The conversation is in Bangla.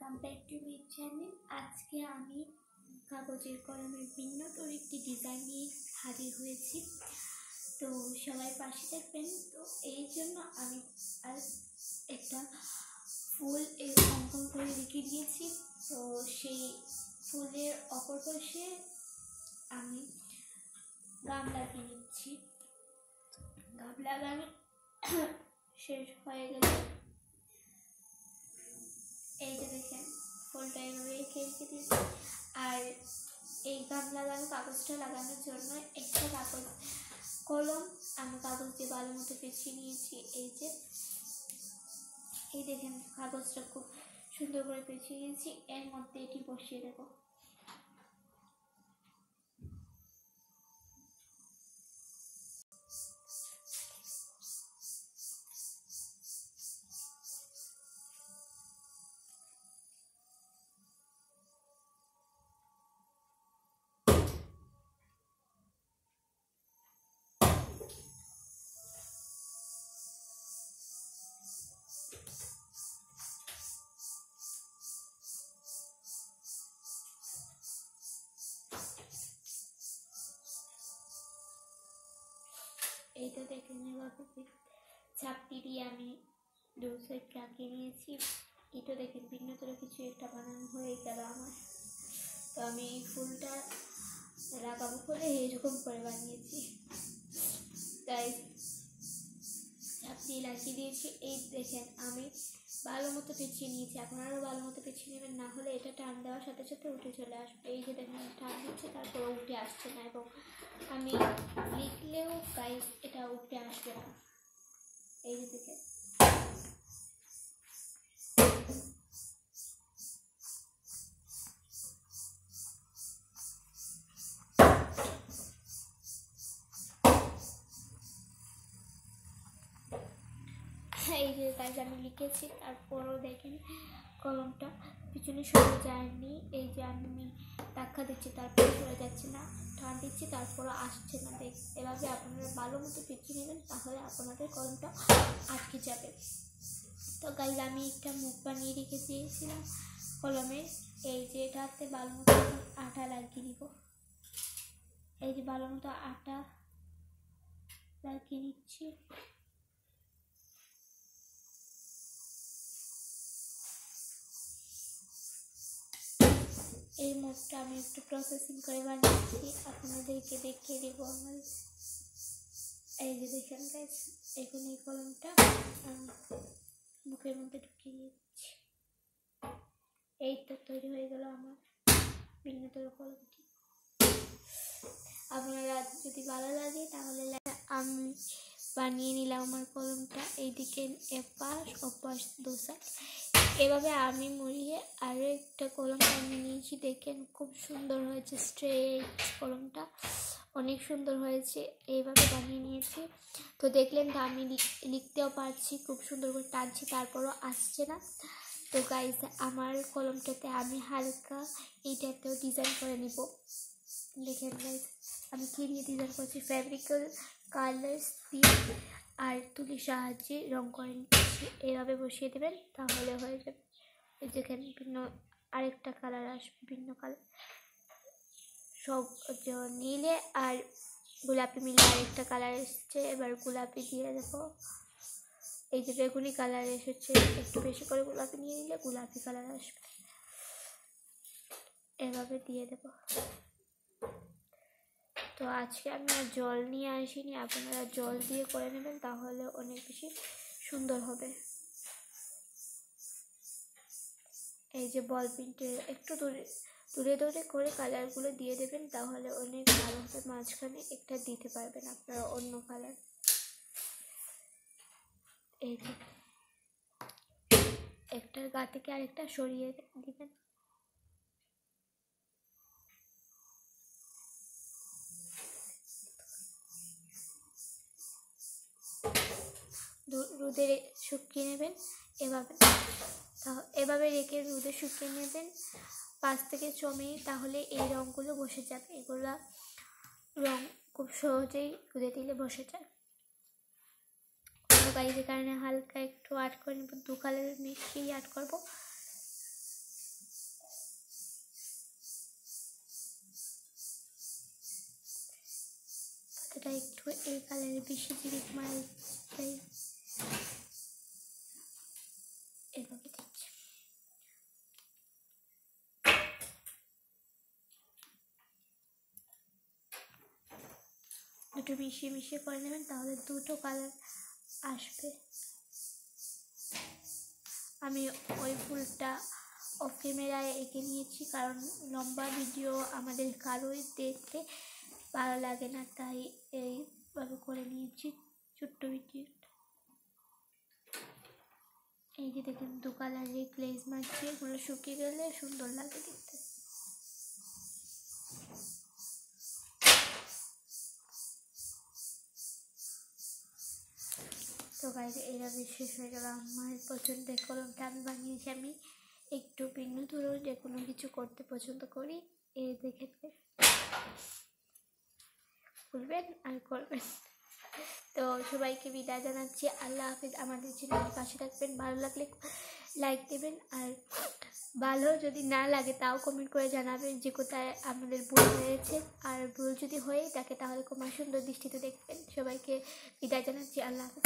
Welcome back to my channel. আজকে আমি কাগজের কলমের ভিন্নতর একটি ডিজাইন নিয়ে হাজির হয়েছি। তো সবাই পাশে থাকবেন। তো এই জন্য আমি আজ একটা ফুল অঙ্কন করে রেখে দিয়েছি। তো সেই ফুলের অপর পাশে আমি গাম লাগিয়ে নিচ্ছি। গাম লাগানো শেষ হয়ে গেলে এই যে দেখেন ফুলটা এইভাবে রেখে দিয়েছি। আর এই গাম লাগানো কাগজটা লাগানোর জন্য একটা কাগজ কলম আমি কাগজ দিয়ে ভালো মতো পেঁচিয়ে নিয়েছি। এই দেখেন কাগজটা খুব সুন্দর করে পেঁচিয়ে নিয়েছি। এর মধ্যে এটি বসিয়ে দেবো। এইটা দেখেন এভাবে চাপটি দিয়ে আমি দু সাইড লাগিয়ে নিয়েছি। এটা দেখেন ভিন্নতর কিছু একটা বানানো হয়ে গেল আমার। তো আমি এই ফুলটা লাগাবো বলে এরকম করে বানিয়েছি, তাই চাপটি লাগিয়ে দিয়েছি। এই দেখেন আমি ভালো মতো পেঁচিয়ে নিয়েছি। আপনারাও ভালো মতো পেঁচিয়ে নেবেন, না হলে এটা টান দেওয়ার সাথে সাথে উঠে চলে আসবে। এই যে দেখেন টান দিচ্ছে তারপরে উঠে আসছে না, এবং আমি লিখলেও গাইস এটা উঠে আসবে না। এই যে দেখেন এই যে গাইস আমি লিখেছি, তারপরও দেখেন কলমটা পিছনে সরে যায়নি। এই যে আমি ধাক্কা দিচ্ছি তারপরে সরে যাচ্ছে না, টান দিচ্ছি তারপরও আসছে না। এভাবে আপনারা ভালো মতো পেঁচিয়ে নেবেন, তাহলে আপনাদের কলমটা আটকে যাবে। তো গাইস আমি একটা মুখ বানিয়ে রেখে দিয়েছিলাম কলমের। এই যে এটাতে ভালো মতো আটা লাগিয়ে দিব। এই যে ভালো মতো আটা লাগিয়ে নিচ্ছি। এই মুখটা আমি একটু প্রসেসিং করে বানিয়েছি, আপনাদেরকে দেখিয়ে দেব আমার। এই যে দেখেন গাইস, এখন এই কলমটা মুখের মধ্যে ঢুকিয়ে দিচ্ছি। এই তো তৈরি হয়ে গেল আমার ভিন্নতর কলমটি। আপনারা যদি ভালো লাগে তাহলে আমি বানিয়ে নিলাম আমার কলমটা। এইদিকে এপাশ ওপাশ দু সাইড এভাবে আমি মুড়িয়ে আরও একটা কলম বানিয়ে নিয়েছি। দেখেন খুব সুন্দর হয়েছে, স্ট্রেট কলমটা অনেক সুন্দর হয়েছে। এইভাবে বানিয়ে নিয়েছি। তো দেখলেন তো আমি লিখতেও পারছি, খুব সুন্দর করে টানছি তারপরও আসছে না। তো গাইস আমার কলমটাতে আমি হালকা এইটাতেও ডিজাইন করে নিব। দেখেন গাইস আমি কী দিয়ে ডিজাইন করছি, ফ্যাব্রিক্যাল কালার্স দিয়ে আর তুলির সাহায্যে রং করে নিচ্ছি। এভাবে বসিয়ে দেবেন তাহলে হয়ে যাবে। এই দেখেন ভিন্ন আরেকটা কালার আসবে, ভিন্ন কালার সব নীলে আর গোলাপি মিলে আরেকটা কালার এসছে। এবার গোলাপি দিয়ে দেবো। এই যে বেগুনি কালার এসেছে, একটু বেশি করে গোলাপি নিয়ে নিলে গোলাপি কালার আসবে। এভাবে দিয়ে দেব। তো আজকে আমি আর জল নিয়ে আসিনি, আপনারা জল দিয়ে করে নেবেন তাহলে অনেক বেশি সুন্দর হবে। এই যে বল পেন্টের একটু দূরে দূরে করে কালারগুলো দিয়ে দেবেন, তাহলে অনেক ভালো হবে। মাঝখানে একটা দিতে পারবেন আপনারা অন্য কালার। এই যে একটার গা থেকে আরেকটা সরিয়ে দিবেন। রোদে শুকিয়ে নেবেন এভাবে রেখে রোদে শুকিয়ে নেবেন 5 থেকে 6 মিনিট, তাহলে এই রঙগুলো বসে যাবে। এগুলা রং খুব সহজেই রোদে দিলে বসে যায়। গাইজের কারণে হালকা একটু আর্ট করে নেব, 2 কালার মিশিয়ে আর্ট করবো। একটু এই কালারে বেশি জিরিক মাল চাই, এভাবে দিচ্ছি। দুটো মিশিয়ে মিশিয়ে করে নেবেন, তাহলে দুটো কালার আসবে। আমি ওই ফুলটা অফ ক্যামেরায় এঁকে নিয়েছি, কারণ লম্বা ভিডিও আমাদের কারোই দেখতে ভালো লাগে না, তাই এইভাবে করে নিয়েছি ছোট্ট ভিডিও। এই যে দেখেন দু কালারে গ্লেজ মারছি, এগুলো শুকিয়ে গেলে সুন্দর লাগে দেখতে। তো গাইজ এইভাবে শেষ হয়ে গেল আমার পছন্দের কলমটা। আমি বানিয়েছি, আমি একটু ভিন্ন ধরনের যে কোনো কিছু করতে পছন্দ করি, এই দেখে বলবেন আর করবেন। তো সবাইকে বিদায় জানাচ্ছি, আল্লাহ হাফিজ। আমাদের চ্যানেলের পাশে থাকবেন, ভালো লাগলে লাইক দেবেন, আর ভালো যদি না লাগে তাও কমেন্ট করে জানাবেন যে কোথায় আমাদের ভুল হয়েছে, আর ভুল যদি হয়ে থাকে তাহলে খুব সুন্দর দৃষ্টিতে দেখবেন। সবাইকে বিদায় জানাচ্ছি, আল্লাহ হাফিজ।